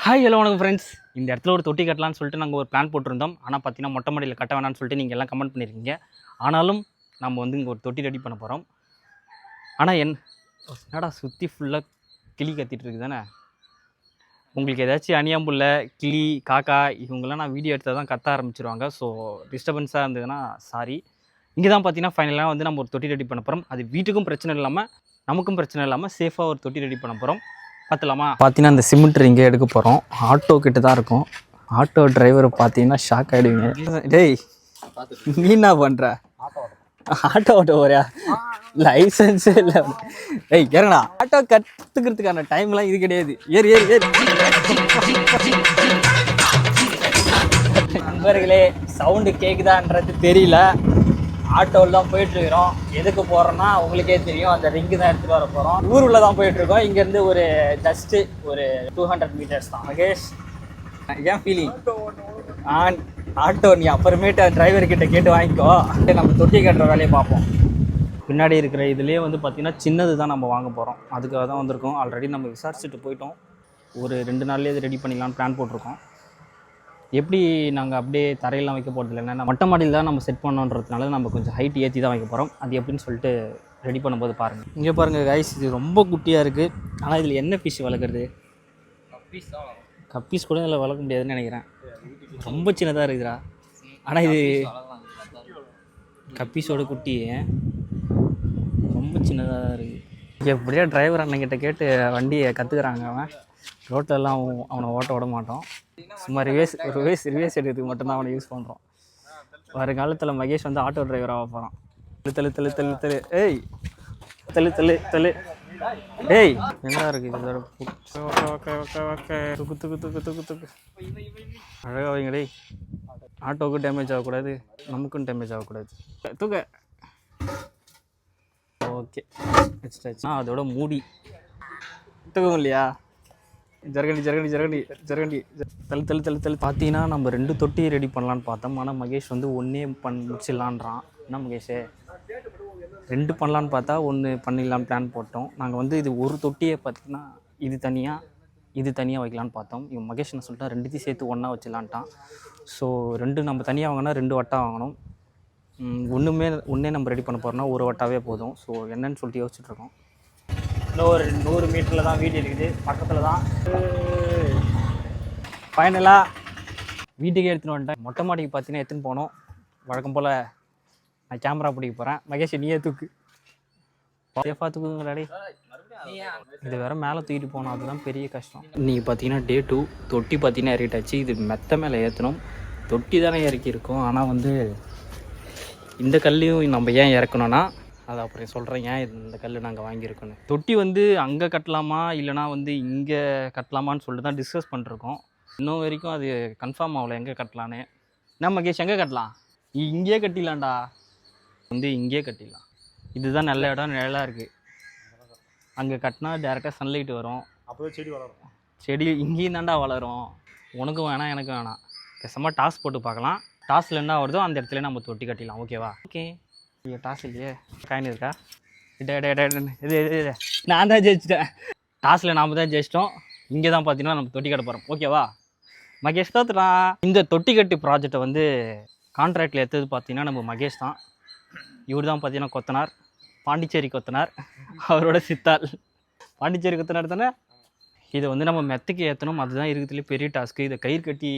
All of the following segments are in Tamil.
ஹாய் ஹலோ வணக்கம் ஃப்ரெண்ட்ஸ். இந்த இடத்துல ஒரு தொட்டி கட்டலான்னு சொல்லிட்டு நாங்கள் ஒரு பிளான் போட்டிருந்தோம். ஆனால் பார்த்தீங்கன்னா மொட்டை மாடியில் கட்ட வேணாம்னு சொல்லிட்டு நீங்கள் எல்லாம் கமெண்ட் பண்ணியிருக்கீங்க. ஆனாலும் நம்ம வந்து இங்கே ஒரு தொட்டி ரெடி பண்ண போகிறோம். ஆனால் என்னடா சுற்றி ஃபுல்லாக கிளி கத்திட்டு இருக்குது தானே. உங்களுக்கு ஏதாச்சும் அணியாம்புள்ள கிளி காக்கா இவங்கெல்லாம் நான் வீடியோ எடுத்தால் தான் கத்த ஆரம்பிச்சிருவாங்க. ஸோ டிஸ்டர்பன்ஸாக இருந்ததுன்னா சாரி. இங்கே தான் பார்த்தீங்கன்னா ஃபைனலாக வந்து நம்ம ஒரு தொட்டி ரெடி பண்ண போகிறோம். அது வீட்டுக்கும் பிரச்சனை இல்லாமல் நமக்கும் பிரச்சனை இல்லாமல் சேஃபாக ஒரு தொட்டி ரெடி பண்ண போகிறோம். பார்த்துலாமா? பார்த்தீங்கன்னா அந்த சிமெண்ட் இங்கே எடுக்க போகிறோம். ஆட்டோ கிட்ட தான் இருக்கும். ஆட்டோ டிரைவர் பார்த்தீங்கன்னா ஷாக் ஆகிடுவீங்க. டேய் நீ என்ன பண்ணுற? ஆட்டோ ஓட்டுறியா? லைசன்ஸே இல்லை. டேய் இறங்கடா. ஆட்டோ கற்றுக்கிறதுக்கான டைம்லாம் இது கிடையாது. ஏறு ஏறு ஏறு. நண்பர்களே, சவுண்டு கேட்குதான்றது தெரியல. ஆட்டோவில் தான் போயிட்டுருக்கிறோம். எதுக்கு போகிறோன்னா உங்களுக்கே தெரியும், அந்த ரிங்கு தான் எடுத்துகிட்டு வர போகிறோம். ஊருள்ள தான் போயிட்டுருக்கோம். இங்கேருந்து ஒரு ஜஸ்ட்டு ஒரு 200 மீட்டர்ஸ் தான். மகேஷ் ஏன் ஃபீலிங்? ஆட்டோ நீ அப்புறமேட்டு டிரைவர்கிட்ட கேட்டு வாங்கிக்கோ. நம்ம தொட்டி கட்டுற வேலையை பார்ப்போம். பின்னாடி இருக்கிற இதுலேயே வந்து பார்த்திங்கன்னா சின்னது தான் நம்ம வாங்க போகிறோம். அதுக்காக தான் வந்திருக்கோம். ஆல்ரெடி நம்ம விசாரிச்சுட்டு போயிட்டோம். ஒரு 2 நாள்லேயே இது ரெடி பண்ணிடலான்னு பிளான் போட்டிருக்கோம். எப்படி நாங்கள் அப்படியே தரையெல்லாம் வைக்க போகிறது இல்லைன்னா மொட்டை மாடியில் தான் நம்ம செட் பண்ணோன்றதுனால நம்ம கொஞ்சம் ஹைட் ஏற்றி தான் வைக்க போகிறோம். அது எப்படின்னு சொல்லிட்டு ரெடி பண்ணும்போது பாருங்கள். இங்கே பாருங்கள் கைஸ், இது ரொம்ப குட்டியாக இருக்குது. ஆனால் இதில் என்ன ஃபிஷ் வளர்க்குறது? கப்பீஸ் கூட இதில் வளர்க்க முடியாதுன்னு நினைக்கிறேன். ரொம்ப சின்னதாக இருக்குதுடா. ஆனால் இது கப்பீஸோட குட்டி ரொம்ப சின்னதாக தான் இருக்குது. எப்படியா டிரைவர் அண்ணங்கிட்ட கேட்டு வண்டியை கற்றுக்குறாங்க. அவன் ரோட்டெல்லாம் அவனை ஓட்ட விட மாட்டோம். சும்மா ரிவேஸ் எடுக்கிறதுக்கு மட்டும்தான் அவனை யூஸ் பண்ணுறோம். வருங்காலத்தில் மகேஷ் வந்து ஆட்டோ டிரைவராக போகிறான். தள்ளு தள்ளு தள்ளு தள்ளு. ஏய் தள்ளு தள்ளு தள்ளு. ஏய் என்ன இருக்குது இது? துக்கு துக்கு துக்கு துக்கு துக்கு. அழகாக வைங்க டேய். ஆட்டோவுக்கும் டேமேஜ் ஆகக்கூடாது, நமக்கும் டேமேஜ் ஆகக்கூடாது. தூக்க. ஓகே வச்சுட்டாச்சு. அதோட மூடி தூக்கம் இல்லையா? ஜரகண்டி ஜரகண்டி ஜரகண்டி ஜரகண்டி தள்ளு தள்ளு தள்ளு தள்ளு. பார்த்தீங்கன்னா நம்ம 2 தொட்டி ரெடி பண்ணலான்னு பார்த்தோம். ஆனால் மகேஷ் வந்து ஒன்றே முடிச்சிடலான்றான். என்ன மகேஷே? 2 பண்ணலான்னு பார்த்தா 1 பண்ணிடலான்னு பிளான் போட்டோம். நாங்கள் வந்து இது ஒரு தொட்டியை பார்த்திங்கன்னா இது தனியாக வைக்கலான்னு பார்த்தோம். இவன் மகேஷ் என்ன சொல்லிட்டா 2த்தையும் சேர்த்து ஒன்றா வச்சிடலான்ட்டான். ஸோ 2 நம்ம தனியாக வாங்கினா 2 வட்டா வாங்கணும். ஒன்றே நம்ம ரெடி பண்ண போகிறோம்னா ஒரு வட்டாவே போதும். ஸோ என்னன்னு சொல்லிட்டு யோசிச்சுட்ருக்கோம். இன்னும் ஒரு 100 மீட்டரில் தான் வீடு இருக்குது, பக்கத்தில் தான். ஃபைனலாக வீட்டுக்கே எடுத்துன்னு வந்துட்டேன். மொட்டை மாடிக்கு பார்த்தீங்கன்னா எடுத்துன்னு போனோம். வழக்கம் போல் நான் கேமரா பிடிக்க போகிறேன். மகேஷ் நீயே தூக்கு. சேஃபாக தூக்குங்களாடி. இது வேறு மேலே தூக்கிட்டு போனோம், அதுதான் பெரிய கஷ்டம். இன்றைக்கி பார்த்தீங்கன்னா டே 2. தொட்டி பார்த்தீங்கன்னா ஏறிட்டாச்சு. இது மெத்த மேலே ஏற்றணும். தொட்டி தானே இறக்கியிருக்கோம். ஆனால் வந்து இந்த கல்லையும் நம்ம ஏன் இறக்கணும்னா அது அப்புறம் சொல்கிறேன் ஏன் இந்த கல் நாங்கள் வாங்கியிருக்கோன்னு. தொட்டி வந்து அங்கே கட்டலாமா இல்லைனா வந்து இங்கே கட்டலாமான்னு சொல்லிட்டு தான் டிஸ்கஸ் பண்ணிருக்கோம். இன்னும் வரைக்கும் அது கன்ஃபார்ம் ஆகலை எங்கே கட்டலான்னு. என்ன மகேஷ் எங்கே கட்டலாம்? இங்கேயே கட்டிடலாம்டா. வந்து இங்கேயே கட்டிடலாம். இதுதான் நல்ல இடம், நிழலாக இருக்குது. அங்கே கட்டினா டேரெக்டாக சன்லைட் வரும். அப்போதான் செடி வளரும். செடி இங்கேயும் தாண்டா வளரும். உனக்கும் வேணாம் எனக்கும் வேணாம். பேசாமல் டாஸ் போட்டு பார்க்கலாம். டாஸில் என்ன வருதோ அந்த இடத்துல நம்ம தொட்டி கட்டிடலாம். ஓகேவா? ஓகே. டாஸ் இல்லையே, காயின் இருக்கா? இது நான் தான் ஜெயிச்சிட்டேன். டாஸில் நாம் தான் ஜெயிச்சிட்டோம். இங்கே தான் பார்த்தீங்கன்னா நம்ம தொட்டி கட்ட போகிறோம். ஓகேவா? மகேஷ் தோத்துடா. இந்த தொட்டி கட்டு ப்ராஜெக்டை வந்து கான்ட்ராக்டில் எடுத்தது பார்த்தீங்கன்னா நம்ம மகேஷ் தான். இவர் தான் பார்த்தீங்கன்னா கொத்தனார், பாண்டிச்சேரி கொத்தனார். அவரோட சித்தாள் பாண்டிச்சேரி கொத்தனார் தானே. இதை வந்து நம்ம மெத்துக்கு ஏற்றணும். அதுதான் இருக்கிறதுலேயே பெரிய டாஸ்க்கு. இதை கயிறு கட்டி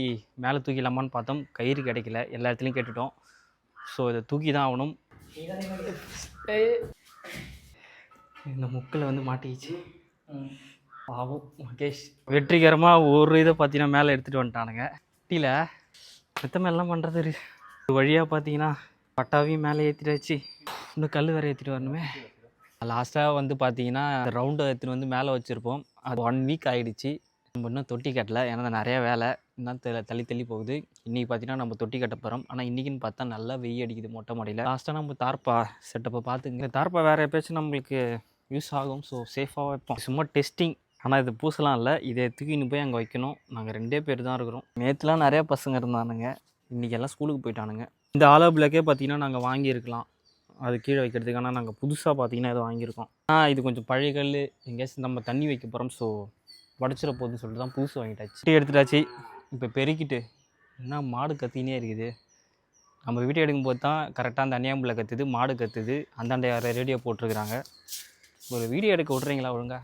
மேலே தூக்கிடலாமான்னு பார்த்தோம். கயிறு கிடைக்கல, எல்லா இடத்துலையும் கேட்டுட்டோம். ஸோ இதை தூக்கி தான் ஆகணும். இந்த முக்கில் வந்து மாட்டிக்கிச்சு பாவம் மகேஷ். வெற்றிகரமாக ஒரு இதை பார்த்தீங்கன்னா மேலே எடுத்துகிட்டு வந்துட்டானுங்க. டீல மெத்த மேலாம் பண்ணுறது ஒரு வழியாக பார்த்தீங்கன்னா பட்டாவையும் மேலே ஏற்றிட்டு இன்னும் கல் வேறு ஏற்றிட்டு வரணுமே. லாஸ்ட்டாக வந்து பார்த்தீங்கன்னா ரவுண்டை எடுத்துகிட்டு வந்து மேலே வச்சுருப்போம். அது 1 வீக் ஆகிடுச்சு. நம்ம இன்னும் தொட்டி கட்டலை. ஏன்னா நிறையா வேலை இன்னும் தள்ளி போகுது. இன்றைக்கி பார்த்தீங்கன்னா நம்ம தொட்டி கட்ட போகிறோம். ஆனால் இன்றைக்கின்னு பார்த்தா நல்லா வெயில் அடிக்குது மொட்டை மாடியில். லாஸ்ட்டாக நம்ம தார்ப்பா செட்டப்பை பார்த்துங்க. இந்த தார்ப்பா வேறு எப்போயாச்சும் நம்மளுக்கு யூஸ் ஆகும். ஸோ சேஃபாக வைப்போம். சும்மா டெஸ்டிங். ஆனால் இது பூசலாம் இல்லை. இதை தூக்கின்னு போய் அங்கே வைக்கணும். நாங்கள் 2 பேர் தான் இருக்கிறோம். நேற்றுலாம் நிறையா பசங்க இருந்தானுங்க. இன்றைக்கி எல்லாம் ஸ்கூலுக்கு போயிட்டானுங்க. இந்த ஆலோ பிளாக்கே பார்த்தீங்கன்னா நாங்கள் வாங்கியிருக்கலாம். அது கீழே வைக்கிறதுக்கு. ஆனால் நாங்கள் புதுசாக பார்த்தீங்கன்னா இதை வாங்கியிருக்கோம். இது கொஞ்சம் பழைய கல். எங்கேயாச்சும் நம்ம தண்ணி வைக்க போகிறோம். ஸோ உடச்சிட போகுதுன்னு சொல்லிட்டு தான் புதுசு வாங்கிட்டாச்சு. டீ எடுத்துட்டாச்சு. இப்போ பெருக்கிட்டு என்ன மாடு கத்தினே இருக்குது. நம்ம வீடியோ எடுக்கும்போது தான் கரெக்டாக அந்த அன்னியாம்பில் கத்துது, மாடு கத்துது, அந்தாண்ட யாரை ரேடியோ போட்டிருக்கிறாங்க. ஒரு வீடியோ எடுக்க விட்றீங்களா ஒழுங்கா?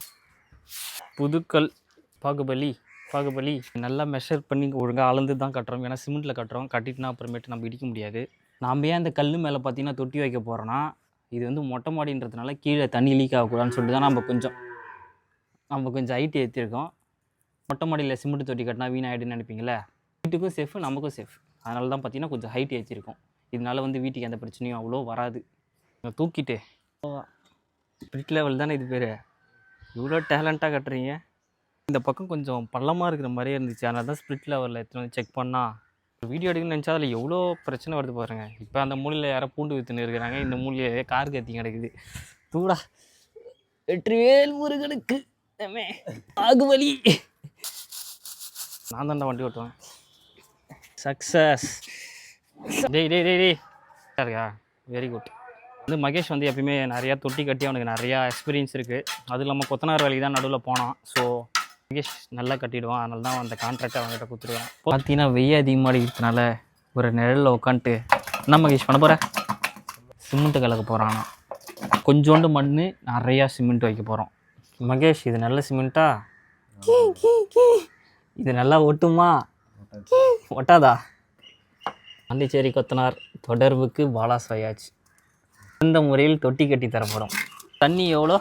புதுக்கல் பாகுபலி நல்லா மெஷர் பண்ணி ஒழுங்காக அளந்து தான் கட்டுறோம். ஏன்னா சிமெண்ட்டில் கட்டுறோம், கட்டிட்டுனா அப்புறமேட்டு நம்ம இடிக்க முடியாது. நாம் ஏன் அந்த கல் மேலே பார்த்தீங்கன்னா தொட்டி வைக்க போகிறோன்னா, இது வந்து மொட்டை மாடின்றதுனால கீழே தண்ணி லீக் ஆகக்கூடாதுன்னு சொல்லிட்டு தான் நம்ம கொஞ்சம் ஹைட் ஏற்றிருக்கோம். மொட்டை மாடியில் சிமெண்ட் தொட்டி கட்டினா வீணாகிடுன்னு நினைப்பீங்களே, வீட்டுக்கும் சேஃபு நமக்கும் சேஃப். அதனால தான் பார்த்தீங்கன்னா கொஞ்சம் ஹைட் ஏற்றிருக்கோம். இதனால வந்து வீட்டுக்கு எந்த பிரச்சனையும் அவ்வளோ வராது. தூக்கிட்டு ஸ்பிரிட் லெவல் தானே இது பேர். இவ்வளோ டேலண்ட்டாக கட்டுறீங்க. இந்த பக்கம் கொஞ்சம் பள்ளமாக இருக்கிற மாதிரியே இருந்துச்சு. அதனால தான் ஸ்பிரிட் லெவலில் எடுத்துகிட்டு வந்து செக் பண்ணால் வீடியோ எடுக்கணும்னு நினச்சா அதில் எவ்வளோ பிரச்சனை வருது பாருங்கள். இப்போ அந்த மூலையில் யாரோ பூண்டு விற்றுன்னு இருக்கிறாங்க, இந்த மூலையிலே கார் கத்தி கிடக்குது. தூடா வெற்றிவேல் முருகனுக்கு பாகுபலி. நான் தாண்டா வண்டி ஓட்டுவேன். சக்ஸஸ். டேய் இருக்கா? Very good. வந்து மகேஷ் வந்து எப்பயுமே நிறையா தொட்டி கட்டி அவனுக்கு நிறையா எக்ஸ்பீரியன்ஸ் இருக்குது. அதுவும் இல்லாமல் கொத்தனார் வேலைக்கு தான் நடுவில் போனான். ஸோ மகேஷ் நல்லா கட்டிடுவான். அதனால தான் அந்த கான்ட்ராக்டை அவங்ககிட்ட கொடுத்துருவேன். பார்த்தீங்கன்னா வெய்ய அதிகமாக இருக்கிறதுனால ஒரு நிழலில் உட்காந்துட்டு என்ன மகேஷ் பண்ண போகிற? சிமெண்ட்டு கலக்க போகிறான். கொஞ்சோண்டு மண், நிறையா சிமெண்ட் வைக்க போகிறோம். மகேஷ் இது நல்ல சிமெண்ட்டா? இது நல்லா ஒட்டுமா? ஒட்டாதா? பாண்டிச்சேரி கொத்தனார் தொடர்புக்கு பாலாசாயாச்சு. இந்த முறையில் தொட்டி கட்டி தரப்படும். தண்ணி எவ்வளோ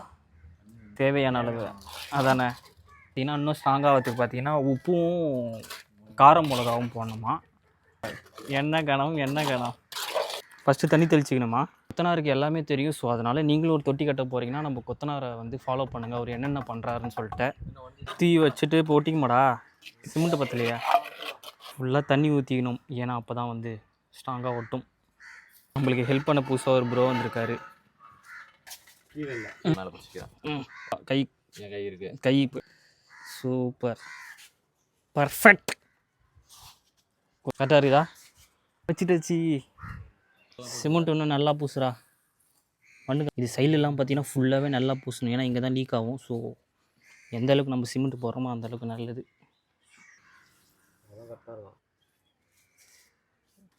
தேவையான அளவு அதானே. பார்த்தீங்கன்னா இன்னும் ஸ்ட்ராங்காகிறதுக்கு பார்த்தீங்கன்னா உப்பும் கார மிளகாவும் போடணுமா. எண்ணெய் கணம் ஃபஸ்ட்டு தண்ணி தெளிச்சிக்கணுமா. கொத்தனாருக்கு எல்லாமே தெரியும். ஸோ அதனால் நீங்களும் ஒரு தொட்டி கட்ட போகிறீங்கன்னா நம்ம கொத்தனாரை வந்து ஃபாலோ பண்ணுங்கள். அவர் என்னென்ன பண்ணுறாருன்னு சொல்லிட்டு தீ வச்சுட்டு போட்டிக்குமாடா. சிமெண்ட்டு பத்தலையா? ஃபுல்லாக தண்ணி ஊற்றிக்கணும். ஏன்னா அப்போ தான் வந்து ஸ்ட்ராங்காக ஒட்டும். நம்மளுக்கு ஹெல்ப் பண்ண புதுசாக ஒரு ப்ரோ வந்திருக்காரு. கை சூப்பர் பர்ஃபெக்ட். கரெக்டாக இருக்குதா? வச்சு சிமெண்ட் இன்னும் நல்லா பூசுறா. இது சைட்லலாம் பார்த்தீங்கன்னா ஃபுல்லாகவே நல்லா பூசணும். ஏன்னா இங்கே தான் லீக் ஆகும். ஸோ எந்த அளவுக்கு நம்ம சிமெண்ட் போடுறோமோ அந்த அளவுக்கு நல்லது.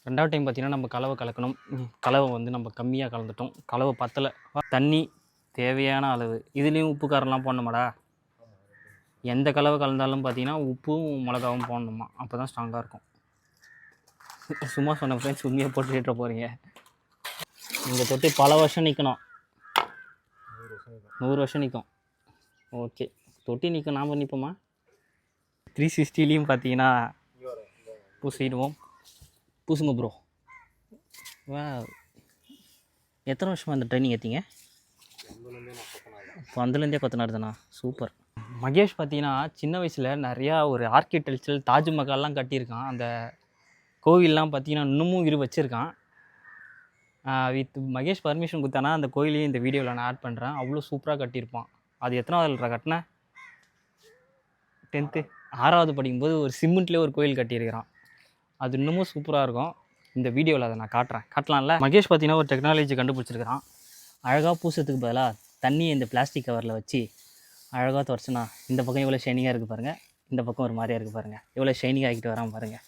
ரெண்டாவது டைம் பார்த்தீங்கன்னா நம்ம கலவை கலக்கணும். கலவை வந்து நம்ம கம்மியாக கலந்துட்டோம். கலவை பத்தலை. தண்ணி தேவையான அளவு. இதுலேயும் உப்பு காரம்லாம் போடணுமாடா. எந்த கலவை கலந்தாலும் பார்த்தீங்கன்னா உப்பும் மிளகாவும் போடணுமா. அப்போ தான் ஸ்ட்ராங்காக இருக்கும். சும்மா சொன்ன ஃப்ரெண்ட்ஸ், உண்மையாக போட்டுக்கிட்ட போகிறீங்க. இந்த தொட்டி பல வருஷம் நிற்கணும். 100 வருஷம் நிற்கும். ஓகே, தொட்டி நிற்கும். நாம் நிற்போமா? 360லேயும் பார்த்தீங்கன்னா பூசிடுவோம். பூசுங்க ப்ரோ. எத்தனை வருஷமாக அந்த ட்ரைனிங் ஏற்றிங்க? இப்போ அதுலேருந்தே கொத்தனார் தானா? சூப்பர். மகேஷ் பார்த்தீங்கன்னா சின்ன வயசில் நிறையா ஒரு ஆர்கிடெக்சர் தாஜ்மஹால்லாம் கட்டியிருக்கான். அந்த கோவில்லாம் பார்த்தீங்கன்னா இன்னமும் வச்சுருக்கான். வித் மகேஷ் பர்மிஷன் கொடுத்தானா அந்த கோயிலையும் இந்த வீடியோவில் நான் ஆட் பண்ணுறேன். அவ்வளோ சூப்பராக கட்டியிருப்பான். அது எத்தனாவதுல கட்டினேன்? 10th 6வது படிக்கும்போது ஒரு சிமெண்ட்லேயே ஒரு கோயில் கட்டியிருக்கிறான். அது இன்னமும் சூப்பராக இருக்கும். இந்த வீடியோவில் அதை நான் காட்டலாம்ல. மகேஷ் பார்த்தீங்கன்னா ஒரு டெக்னாலஜி கண்டுபிடிச்சிருக்கிறான். அழகாக பூசத்துக்கு பதிலாக தண்ணியை இந்த பிளாஸ்டிக் கவரில் வச்சு அழகாக துடைச்சினா இந்த பக்கம் எவ்வளோ ஷைனிங்காக இருக்குது பாருங்கள், இந்த பக்கம் ஒரு மாதிரியாக இருக்குது பாருங்கள், எவ்வளோ ஷைனிங் ஆகிட்டு வராமல் பாருங்கள்.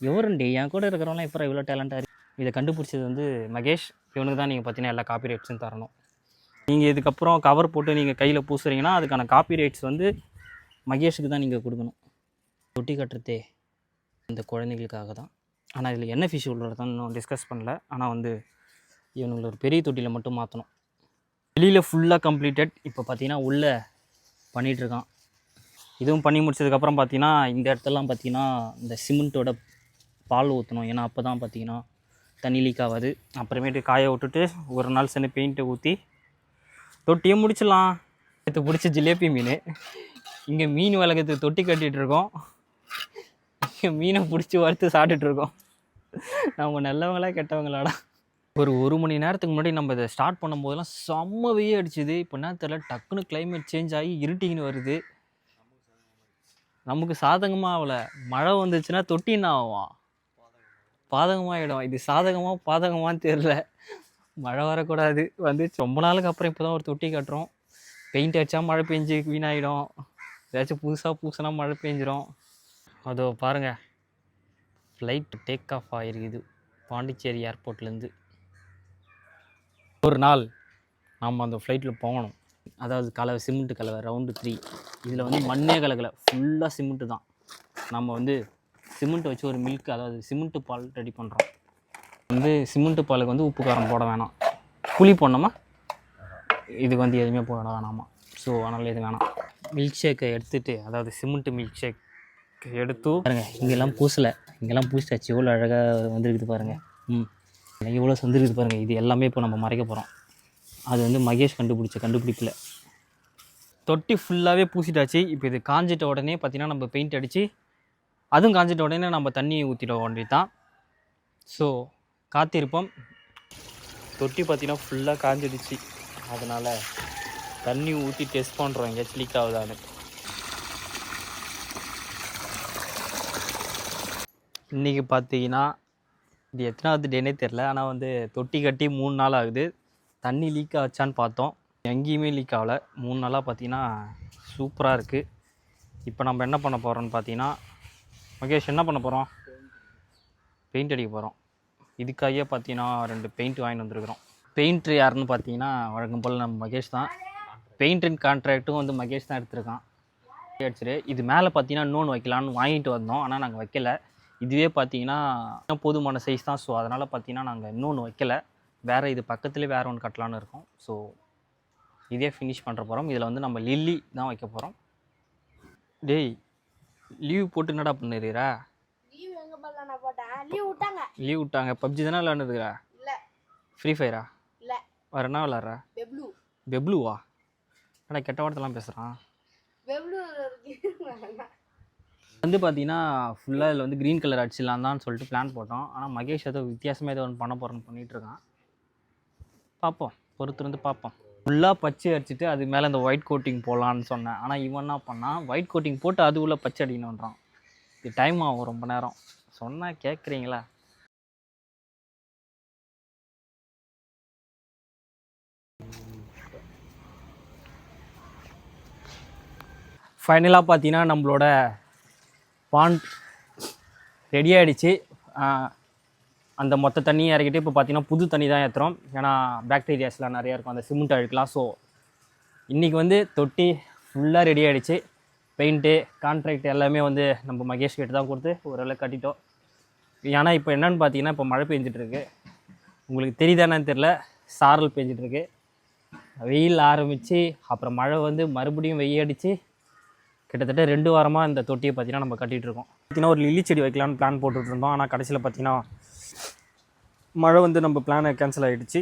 எவருண்டி என் கூட இருக்கிறவங்களாம் இப்போ இவ்வளோ டேலண்ட்டாக இருக்குது. இதை கண்டுபிடிச்சது வந்து மகேஷ். இவனுக்கு தான் நீங்கள் பார்த்தீங்கன்னா எல்லா காப்பி ரைட்ஸும் தரணும். நீங்கள் இதுக்கப்புறம் கவர் போட்டு நீங்கள் கையில் பூசுறீங்கன்னா அதுக்கான காப்பி ரைட்ஸ் வந்து மகேஷுக்கு தான் நீங்கள் கொடுக்கணும். தொட்டி கட்டுறதே இந்த குழந்தைகளுக்காக தான். ஆனால் இதில் என்ன ஃபிஷ் உள்ளதான் இன்னும் டிஸ்கஸ் பண்ணல. ஆனால் வந்து இவனுங்களை ஒரு பெரிய தொட்டியில் மட்டும் மாற்றணும். வெளியில் ஃபுல்லாக கம்ப்ளீட்டட். இப்போ பார்த்தீங்கன்னா உள்ளே பண்ணிகிட்ருக்கான். இதுவும் பண்ணி முடிச்சதுக்கப்புறம் பார்த்தீங்கன்னா இந்த இடத்துலலாம் பார்த்தீங்கன்னா இந்த சிமெண்ட்டோட பால் ஊற்றணும். ஏன்னா அப்போ தான் பார்த்தீங்கன்னா தண்ணி லீக் ஆகாது. அப்புறமேட்டு காய விட்டுட்டு ஒரு நாள் சென்று பெயிண்ட்டை ஊற்றி தொட்டியை முடிச்சிடலாம். எடுத்து பிடிச்ச ஜிலேபி மீன். இங்கே மீன் வளர்க்கறதுக்கு தொட்டி கட்டிகிட்ருக்கோம். இங்கே மீனை பிடிச்சி வறுத்து சாப்பிட்டுட்ருக்கோம். நம்ம நல்லவங்களா கெட்டவங்களாடா. ஒரு மணி நேரத்துக்கு முன்னாடி நம்ம இதை ஸ்டார்ட் பண்ணும்போதெல்லாம் செம்ம வெயில் அடிச்சுது. இப்போ என்ன தெரியல, டக்குன்னு கிளைமேட் சேஞ்ச் ஆகி இருட்டிங்கன்னு வருது. நமக்கு சாதகமாக ஆகலை. மழை வந்துச்சுன்னா தொட்டி என்ன ஆகும்? பாதகமாகிடும். இது சாதகமாக பாதகமானு தெரில. மழை வரக்கூடாது. வந்துச்சு ரொம்ப நாளுக்கு அப்புறம் இப்போ தான் ஒரு தொட்டி கட்டுறோம். பெயிண்ட் அடித்தா மழை பெஞ்சு வீணாகிடும். ஏதாச்சும் புதுசாக பூசினா மழை பெஞ்சிரும். அதோ பாருங்கள், ஃப்ளைட் டேக் ஆஃப் ஆகிருக்குது பாண்டிச்சேரி ஏர்போர்ட்லேருந்து. ஒரு நாள் நம்ம அந்த ஃப்ளைட்டில் போகணும். அதாவது கலவை சிமெண்ட்டு கலவை ரவுண்டு 3. இதில் வந்து மண்ணே கலக்கலை, ஃபுல்லாக சிமெண்ட்டு தான். நம்ம வந்து சிமெண்ட்டை வச்சு ஒரு மில்க், அதாவது சிமெண்ட்டு பால் ரெடி பண்ணுறோம். வந்து சிமெண்ட்டு பாலுக்கு வந்து உப்பு காரம் போட வேணாம், புளி போடணுமா, இதுக்கு வந்து எதுவுமே போட வேணாமா. ஸோ அதனால் எது வேணாம். மில்க் ஷேக்கை எடுத்துகிட்டு, அதாவது சிமெண்ட்டு மில்க் ஷேக் எடுத்து பாருங்கள். இங்கெல்லாம் பூசலை, இங்கெல்லாம் பூசிட்டாச்சு. எவ்வளோ அழகாக வந்துருக்குது பாருங்கள். எவ்வளோ வந்துருக்குது பாருங்கள். இது எல்லாமே இப்போ நம்ம மறைக்க போகிறோம். அது வந்து மகேஷ் கண்டுபிடிப்பில் தொட்டி ஃபுல்லாகவே பூசிட்டாச்சு. இப்போ இது காஞ்சிட்ட உடனே பார்த்திங்கன்னா நம்ம பெயிண்ட் அடித்து, அதுவும் காஞ்சிட்ட உடனே நம்ம தண்ணி ஊற்றிட வேண்டியது தான். ஸோ காத்திருப்போம். தொட்டி பார்த்திங்கன்னா ஃபுல்லாக காஞ்சிடுச்சு, அதனால் தண்ணி ஊற்றி டெஸ்ட் பண்ணுறோம் எங்கேயாச்சும் லீக் ஆகுதான்னு. இன்றைக்கி பார்த்தீங்கன்னா இது எத்தனாவது டேனே தெரில, ஆனால் வந்து தொட்டி கட்டி 3 நாள் ஆகுது. தண்ணி லீக் ஆச்சான்னு பார்த்தோம், எங்கேயுமே லீக் ஆகலை. 3 நாளாக பார்த்தீங்கன்னா சூப்பராக இருக்குது. இப்போ நம்ம என்ன பண்ண போகிறோம்னு பார்த்தீங்கன்னா, மகேஷ் என்ன பண்ண போகிறோம்? பெயிண்ட் அடிக்க போகிறோம். இதுக்காகவே பார்த்தீங்கன்னா 2 பெயிண்ட் வாங்கிட்டு வந்துருக்குறோம். பெயிண்ட்ரு யாருன்னு பார்த்தீங்கன்னா வழக்கம் போல் நம்ம மகேஷ் தான். பெயிண்ட் கான்ட்ராக்ட்டும் வந்து மகேஷ் தான் எடுத்திருக்கான். அடிச்சிரு. இது மேலே பார்த்தீங்கன்னா இன்னொன்று வைக்கலான்னு வாங்கிட்டு வந்தோம், ஆனால் நாங்கள் வைக்கலை. இதுவே பார்த்தீங்கன்னா போதுமான சைஸ் தான். ஸோ அதனால் பார்த்தீங்கன்னா நாங்கள் இன்னொன்று வைக்கலை. வேறு இது பக்கத்துலேயே வேறு ஒன்று கட்டலான்னு இருக்கோம். ஸோ இதே ஃபினிஷ் பண்ணுற போகிறோம். இதில் வந்து நம்ம லில்லி தான் வைக்க போகிறோம். டேய், லீவ் போட்டு என்னடா பண்ணுறீரா? லீவ் விட்டாங்க. பப்ஜி தானே விளாண்டுருக்குறா? ஃப்ரீ ஃபயரா? வேறு என்ன விளாட்றா? பெப்ளுவா? ஆனால் கெட்ட வார்த்தைலாம் பேசுகிறான். வந்து பார்த்தீங்கன்னா ஃபுல்லாக இதில் வந்து க்ரீன் கலர் அடிச்சிடலாம் தான் சொல்லிட்டு பிளான் போட்டோம். ஆனால் மகேஷ் ஏதோ வித்தியாசமாக ஏதோ ஒன்று பண்ண போகிறோன்னு பண்ணிகிட்ருக்கான். பார்ப்போம், பொறுத்திருந்து பார்ப்போம். ஃபுல்லாக பச்சை அடிச்சுட்டு அது மேலே இந்த ஒயிட் கோட்டிங் போடலான்னு சொன்னேன். ஆனால் இவன் என்ன பண்ணால் ஒயிட் கோட்டிங் போட்டு அது உள்ள பச்சை அடிக்கணுன்றான். இது டைம் ஆகும் ரொம்ப நேரம். சொன்னால் கேட்குறீங்களா? ஃபைனலாக பார்த்தீங்கன்னா நம்மளோட பாண்ட் ரெடி ஆகிடுச்சு. அந்த மொத்த தண்ணியை இறக்கிட்டு இப்போ பார்த்தீங்கன்னா புது தண்ணி தான் ஏற்றுறோம். ஏன்னா பாக்டீரியாஸ்லாம் நிறையா இருக்கும் அந்த சிமெண்ட் அழுக்கலாம். ஸோ இன்றைக்கி வந்து தொட்டி ஃபுல்லாக ரெடி ஆகிடுச்சு. பெயிண்ட்டு கான்ட்ராக்ட் எல்லாமே வந்து நம்ம மகேஷ் கிட்ட தான் கொடுத்து ஓரளவு கட்டிட்டோம். ஏன்னா இப்போ என்னென்னு பார்த்தீங்கன்னா இப்போ மழை பெஞ்சிட்ருக்கு. உங்களுக்கு தெரியுதானு தெரில, சாரல் பெஞ்சிட்ருக்கு. வெயில் ஆரம்பித்து அப்புறம் மழை வந்து மறுபடியும் வெயில் அடித்து கிட்டத்தட்ட 2 வாரமாக இந்த தொட்டியை பார்த்தீங்கன்னா நம்ம கட்டிகிட்ருக்கோம். பார்த்தீங்கன்னா ஒரு லில்லி செடி வைக்கலான்னு பிளான் போட்டுட்ருந்தோம். ஆனால் கடைசியில் பார்த்தீங்கன்னா மழை வந்து நம்ம பிளானை கேன்சல் ஆகிடுச்சு.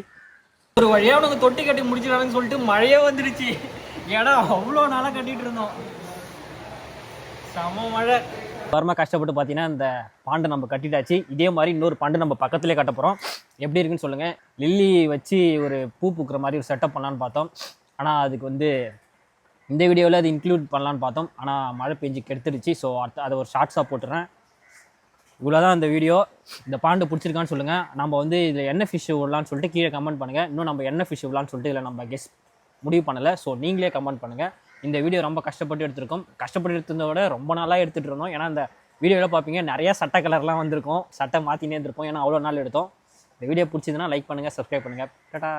ஒரு வழியாக நாங்கள் தொட்டி கட்டி முடிச்சிடலான்னு சொல்லிட்டு மழையே வந்துடுச்சு. ஏன்னா அவ்வளோ நாளாக கட்டிகிட்டு இருந்தோம், செம மழை. வாரமாக கஷ்டப்பட்டு பார்த்தீங்கன்னா இந்த பாண்டை நம்ம கட்டிட்டாச்சு. இதே மாதிரி இன்னொரு பாண்டு நம்ம பக்கத்துலேயே கட்ட போகிறோம். எப்படி இருக்குன்னு சொல்லுங்கள். லில்லி வச்சு ஒரு பூ பூக்கிற மாதிரி ஒரு செட்டப் பண்ணலான்னு பார்த்தோம். ஆனால் அதுக்கு வந்து இந்த வீடியோவில் அது இன்க்ளூட் பண்ணலான்னு பார்த்தோம். ஆனால் மழை பெஞ்சு கெடுத்துடுச்சு. ஸோ அதை ஒரு ஷார்ட்ஸாக போட்டுறேன். இவ்வளோ தான் இந்த வீடியோ. இந்த பாண்டு பிடிச்சிருக்கான்னு சொல்லுங்கள். நம்ம வந்து இதில் என்ன ஃபிஷ் விடலான்னு சொல்லிட்டு கீழே கமெண்ட் பண்ணுங்கள். இன்னும் நம்ம என்ன ஃபிஷ் விடலான்னு சொல்லிட்டு இதில் நம்ம கெஸ் முடிவு பண்ணலை. ஸோ நீங்களே கமெண்ட் பண்ணுங்கள். இந்த வீடியோ ரொம்ப கஷ்டப்பட்டு எடுத்திருக்கோம். கஷ்டப்பட்டு எடுத்ததை விட ரொம்ப நாளாக எடுத்துகிட்டு இருந்தோம். ஏன்னா இந்த வீடியோவில் பார்ப்பீங்க நிறையா சட்டை கலர்லாம் வந்திருக்கும். சட்டை மாற்றினே இருந்திருப்போம், ஏன்னா அவ்வளோ நாள் எடுத்தோம். இந்த வீடியோ பிடிச்சதுன்னா லைக் பண்ணுங்கள், சப்ஸ்கிரைப் பண்ணுங்கள். டாடா.